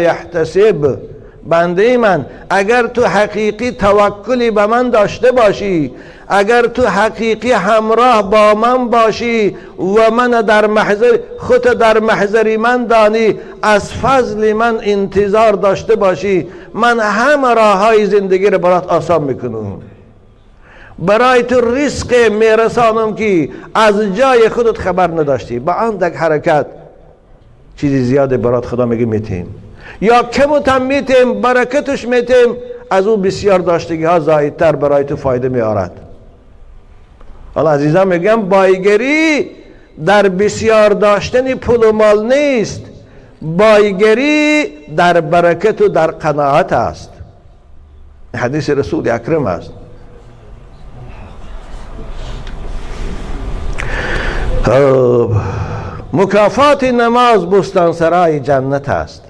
یحتسب، بنده من اگر تو حقیقی توکلی به من داشته باشی، اگر تو حقیقی همراه با من باشی و من در محضر خود در محضر من دانی، از فضل من انتظار داشته باشی، من همه راه های زندگی رو برات آسان میکنم، برای تو رزق میرسانم که از جای خودت خبر نداشتی. با آن دک حرکت چیزی زیاده برات خدا میگه میتیم، یا کمتم میتیم برکتش میتیم، از اون بسیار داشتگی ها زایدتر برای تو فایده میارد. حالا عزیزان میگم بایگری در بسیار داشتن پول و مال نیست، بایگری در برکت و در قناعت است. حدیث رسول اکرم است. مکافات نماز بستانسرای جنت است،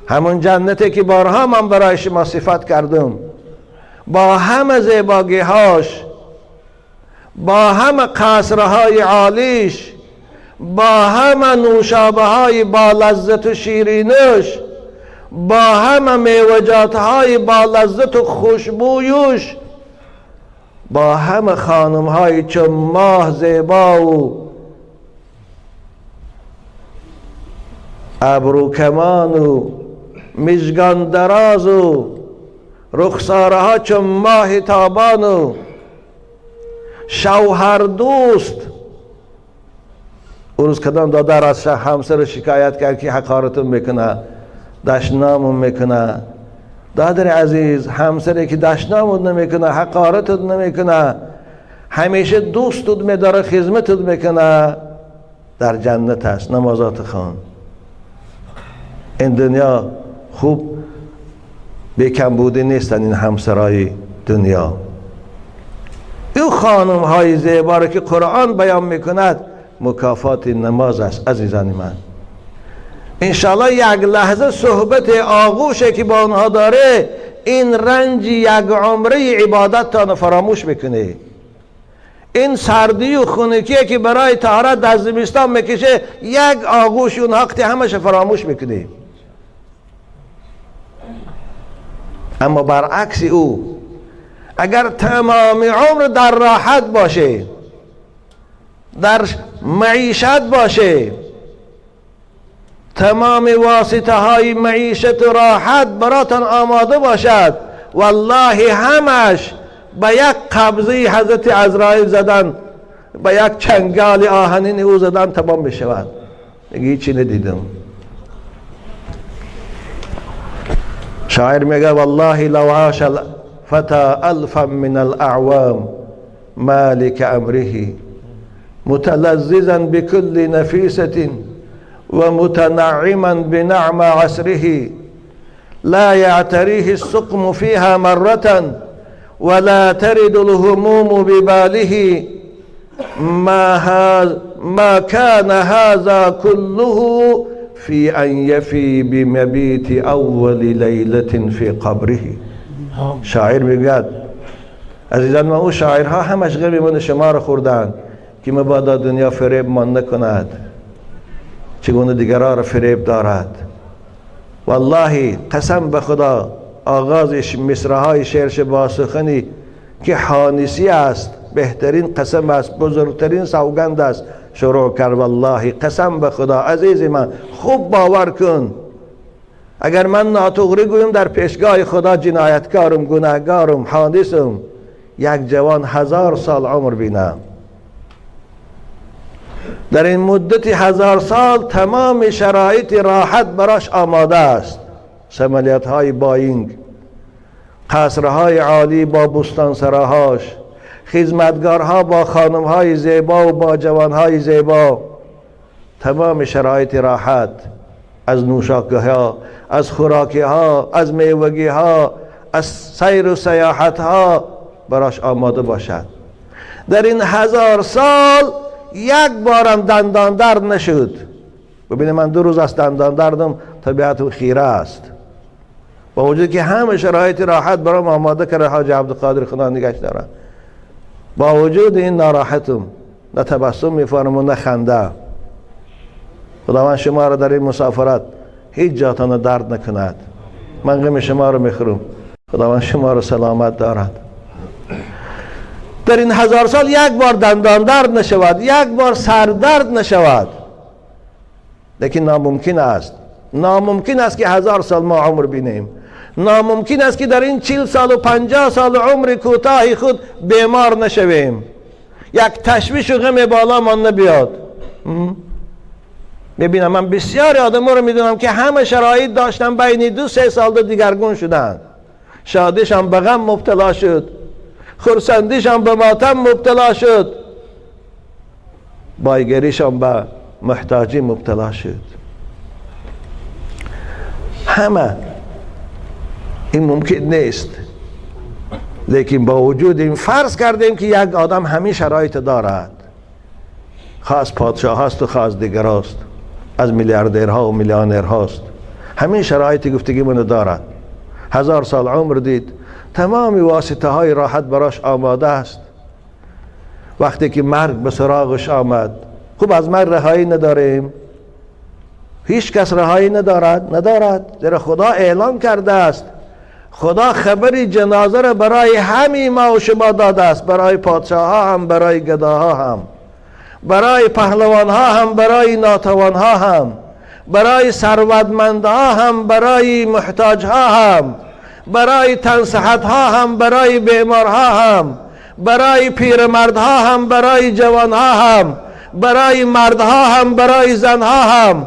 همون جنتی که بارها من برای شما صفت کردم، با همه زیبایی هاش، با همه قصرهای عالیش، با همه نوشابه های با لذت و شیرینش، با همه میوجات های با لذت و خوشبویش، با همه خانم های چون ماه زیبا و ابرو کمان و مژگان دراز و رخساره ها چون ماه تابان و شوهر دوست. اون روز کدام دادر از همسر شکایت کرد که حقارتون میکنه، دشنامون میکنه. دادر عزیز، همسری که دشنامون نمیکنه، حقارتون نمیکنه، همیشه دوستت میداره، خدمتت میکنه، در جنت هست. نمازات خان این دنیا خوب بیکم بوده نیستن این همسرای دنیا. این خانم های زیبا را که قرآن بیان میکند مکافات نماز است. عزیزان من انشاءالله یک لحظه صحبت آغوشه که با آنها داره این رنج یک عمره عبادت تا فراموش میکنه. این سردی و خنکی که برای طهارت در زمستان میکشه یک آغوش اون وقت همش فراموش میکنه. اما برعکس او اگر تمام عمر در راحت باشه، در معیشت باشه، تمام واسطه های معیشت و راحت براتان آماده باشد، والله همش به یک قبضه حضرت عزرائیل زدن، به یک چنگال آهنین او زدن تمام بشود. دیگه چی ندیدم. شاعر میگه والله لو عاش الفتى الفا من الاعوام مالك امره متلذذا بكل نفيسة ومتنعما بنعم عسره لا يعتريه السقم فيها مرة ولا ترد الهموم بباله ما كان هذا كله في أن يفي بمبيت أول ليلة في قبره. شاعر میگوید عزیزان من او شاعرها همش غمی من شما را خوردن که مبادا دنیا فریب من نکند، چگونه دیگرها را فریب دارد. والله قسم به خدا آغازش مصرهای شعرش با سخنی که حانسی است، بهترین قسم است، بزرگترین سوگند است شروع کرد. والله قسم به خدا عزیز من خوب باور کن، اگر من ناتوغری گویم در پیشگاه خدا جنایتکارم، گناهگارم، حادثم، یک جوان 1000 سال عمر بینم، در این مدت 1000 سال تمام شرایط راحت براش آماده است. سمالیت های باینگ، قصرهای عالی با بستانسراهاش، خدمتگارها با خانمهای زیبا و با جوانهای زیبا، تمام شرایط راحت، از نوشاکی ها، از خوراکی ها، از میوگی ها، از سیر و سیاحت ها براش آماده باشد. در این 1000 سال یک بارم دندان درد نشد. ببینید من 2 روز از دندان دردم طبیعت و خیره است، با وجود که همه شرایط راحت برام آماده کرده حاج عبدالقادر خدا نگهش داره، با وجود این ناراحتم نه تبسم میفرمم نه خنده. خداوند شما را در این مسافرت هیچ جاتان درد نکند. من غم شما رو میخورم، خداوند شما رو سلامت دارد. در این 1000 سال یک بار دندان درد نشود، یک بار سر درد نشود. لیکن ناممکن است، ناممکن است که 1000 سال ما عمر بینیم. ناممکن است که در این 40 سال و 50 سال عمر کوتاه خود بیمار نشویم، یک تشویش و غم بالا من نبیاد. ببینم من بسیاری آدم رو میدونم که همه شرایط داشتن، بین 2-3 سال دیگرگون شدن. شادیشان به غم مبتلا شد، خرسندیشان به ماتم مبتلا شد، بایگریشان به محتاجی مبتلا شد. همه این ممکن نیست. لیکن با وجود این فرض کردیم که یک آدم همین شرایط دارد، خاص پادشاه هست و خاص دیگر هست، از میلیاردرها و میلیونرهاست، همین شرایط گفتگی منو دارد. 1000 سال عمر دید، تمام واسطه های راحت براش آماده است. وقتی که مرگ به سراغش آمد، خوب از مرگ رهایی نداریم، هیچ کس رهایی ندارد. زیرا خدا اعلام کرده است، خدا خبری جنازه را برای همه ما و شما داده است، برای پادشاه ها هم، برای گداها هم، برای پهلوان ها هم، برای ناتوان ها هم، برای ثروتمند ها هم، برای محتاج ها هم، برای تنصحت ها هم، برای بیمار ها هم، برای پیرمرد ها هم، برای جوان ها هم، برای مرد ها هم، برای زن ها هم،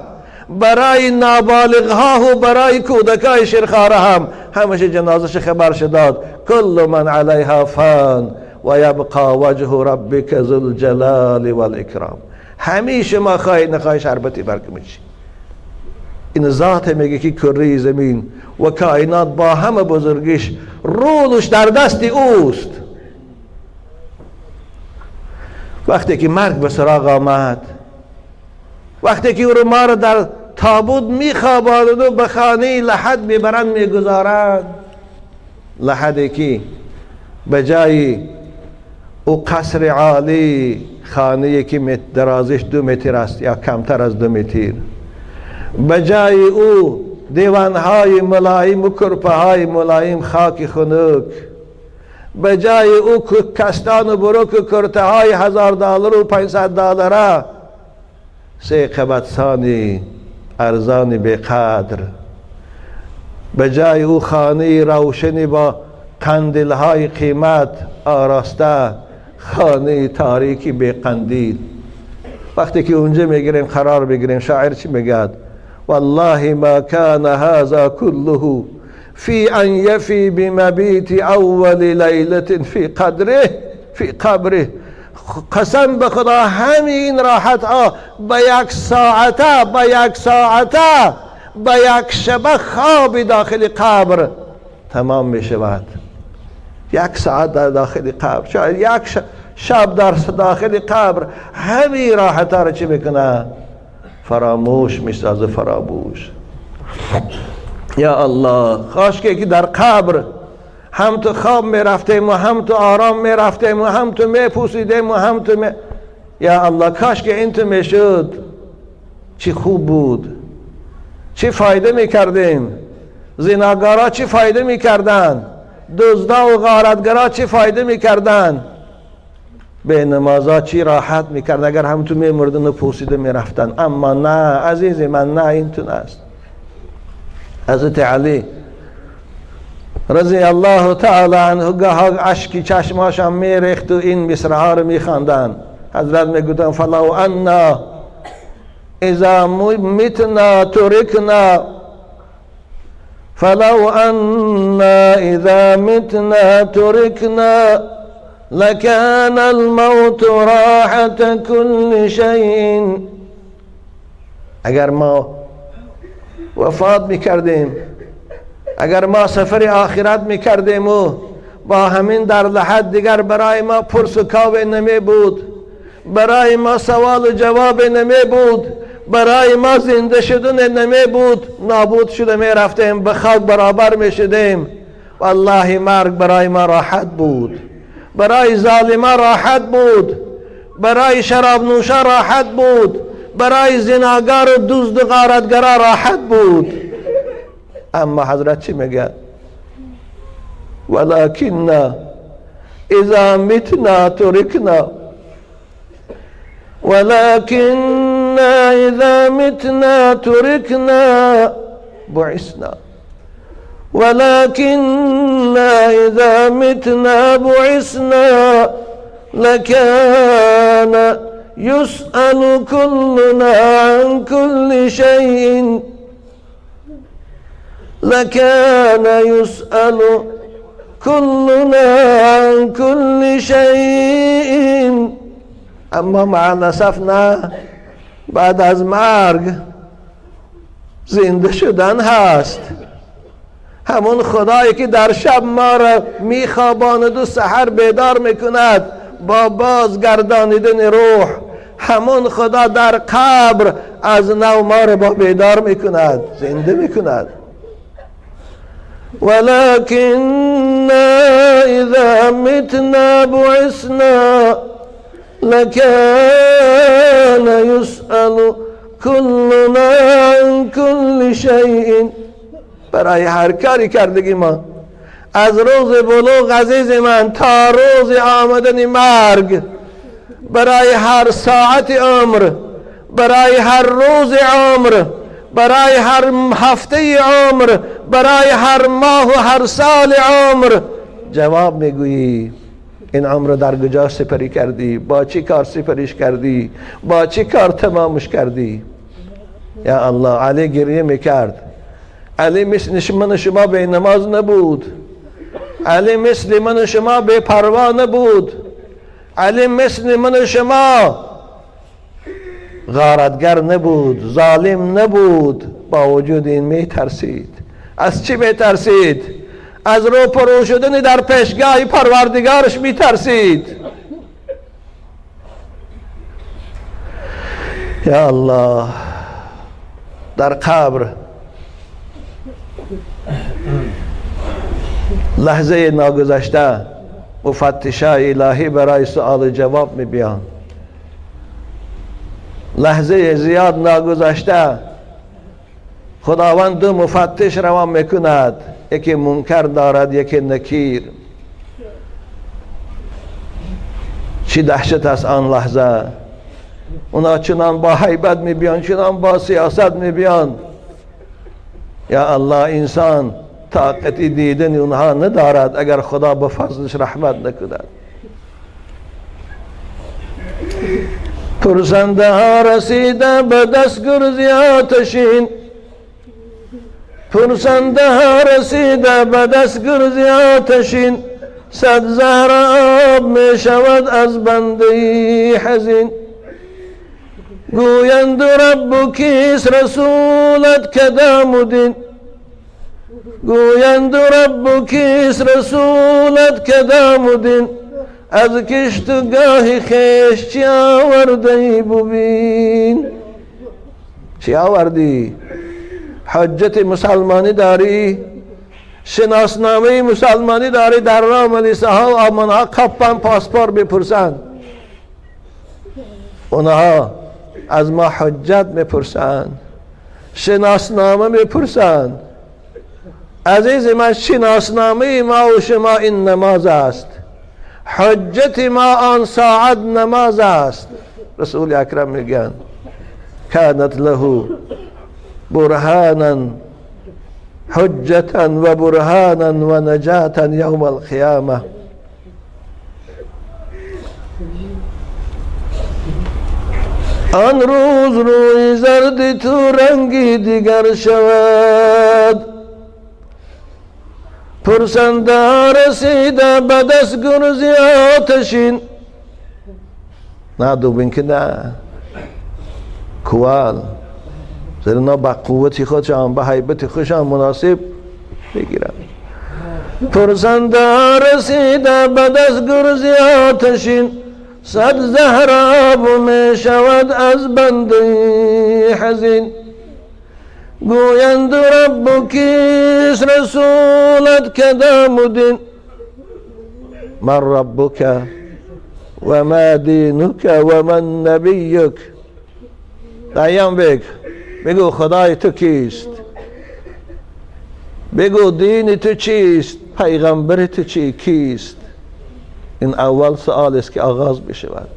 برای نابالغ ها و برای کودکای شیرخواره هم. همشه جنازش خبرش داد. کل من علیها فان و یبقى وجه ربک ذو الجلال والاکرام. همیشه ما خواهی نخواهی شربتی برکمشی. این ذات میگه که کره زمین و کائنات با همه بزرگیش رولش در دست اوست. وقتی که مرگ به سراغ آمد، وقتی که او رو ما رو در تابوت میخوابانند و به خانه لحد میبرند میگذارند، لحدی که به جای او قصر عالی، خانه که درازش 2 متر است یا کمتر از 2 متر، به جای او دیوانهای ملایم و کرپه های ملایم خاک خنک، به جای او کستان و بروک و کرته های $1000 و $500، 3 قبطسانی ارزان بقدر، به جای او خانه روشنی با قندیل های قیمت آراسته، خانه تاریکی بی قندیل. وقتی که اونجا میگیریم قرار بگیریم، شاعر چی میگه؟ والله ما كان هذا كله في ان يفي بمبيت اول ليلة في قبره. قسم به خدا همین راحت ها به یک ساعته به یک شبه خواب داخل قبر تمام می شود. 1 ساعت در داخل قبر، شاید 1 شب در داخل قبر، همین راحت ها را چی میکنه؟ فراموش میسازه. فراموش. یا الله، کاش که در قبر هم تو خواب میرفتیم و هم تو آرام میرفتیم و هم تو میپوسیدیم و هم تو یا الله، کاش که این تو میشد. چی خوب بود، چی فایده میکردیم. زناگارا چی فایده میکردن، دزدا و غارتگرا چی فایده میکردن، به نمازا چی راحت میکرد اگر هم تو میمردن و پوسیده میرفتن. اما نه عزیز من، نه اینتون است. حضرت علی رضی الله تعالی عنه گاه اشکی چشماشم میریخت و این مصرعها رو میخواندن. حضرت میگویند فلو انا اذا متنا ترکنا، فلو انا اذا متنا ترکنا لكان الموت راحة كل شيء. اگر ما وفات میکردیم، اگر ما سفر آخرت میکردیم و با همین در لحد دیگر برای ما پرس و کاو نمی بود، برای ما سوال و جواب نمی بود، برای ما زنده شدن نمی بود، نابود شده می رفتیم، به خاک برابر می شدیم. والله مرگ برای ما راحت بود، برای ظالما راحت بود، برای شراب نوشا راحت بود، برای زناگار و دزد و غارتگرا راحت بود. اما حضرت چی میگه؟ ولکن اذا متنا ترکنا، ولكن اذا متنا تركنا بعثنا، ولكن اذا متنا بعثنا لكان يسأل كلنا عن كل شيء، لكان يسأل كلنا عن كل شيء. اما مع الاسف نه، بعد از مرگ زنده شدن هست. همون خدایی که در شب ما را میخواباند و سحر بیدار میکند با بازگردانیدن روح، همون خدا در قبر از نو ما را با بیدار میکند، زنده میکند. ولكن اذا متنا بعثنا لكان يسأل كلنا عن كل شيء. برای هر کاری کردگی ما از روز بلوغ عزیز من تا روز آمدن مرگ، برای هر ساعت عمر، برای هر روز عمر، برای هر هفته عمر، برای هر ماه و هر سال عمر جواب میگویی این عمر در کجا سپری کردی، با چی کار سپریش کردی، با چی کار تمامش کردی. یا الله، علی گریه میکرد. علی مثل من شما به نماز نبود، علی مثل من شما به پروا نبود، علی مثل من شما غارتگر نبود، ظالم نبود. با وجود این می ترسید. از چی می ترسید؟ از رو پرو شدن در پیشگاه پروردگارش می ترسید. یا الله، در قبر لحظه ناگذشته مفتشای الهی برای سؤال جواب می بیان. لحظه زیاد ناگذشته خداوند دو مفتش روان میکند، یکی منکر دارد یکی نکیر. چی دهشت است آن لحظه. اونا چنان با هیبت میبیان، چنان با سیاست میبیان. یا الله، انسان طاقتی دیدن اونها ندارد اگر خدا به فضلش رحمت نکند. پرسنده ها رسیده به دستگرزی آتشین، پرسنده ها رسیده به دستگرزی آتشین، صد زهر آب می شود از بنده حزین. گویند ربکیست رسولت کدام دین، گویند ربکیست رسولت کدام دین. از کشتگاه خیش چی آوردی ببین. چی آوردی؟ حجت مسلمانی داری؟ شناسنامه مسلمانی داری؟ در راه ملیسه ها و آمانها کپن پاسپور بپرسند. اونها از ما حجت میپرسند، شناسنامه میپرسند. عزیز من، شناسنامه ما و شما این نماز است، حجت ما آن ساعت نماز است. رسول اکرم میگن کانت له برهانا حجتا و برهانا و نجاتا یوم القیامه. آن روز روی زرد تو رنگی دیگر شود، پرسنده رسیده به دستگرزی آتشین. نه دوبین که نه کوال زیرنا با قوتی خودشان به حیبت خودشان مناسب بگیرن. پرسنده رسیده به دستگرزی آتشین، صد زهر آب می شود از بنده حزین. گویند ربکیست رسولت کدام دین، من ربک و ما دینک و من نبیک. دایم بگو خدای تو کیست؟ بگو دین تو چیست؟ پیغمبر تو کیست؟ این اول سوال است که آغاز بشود.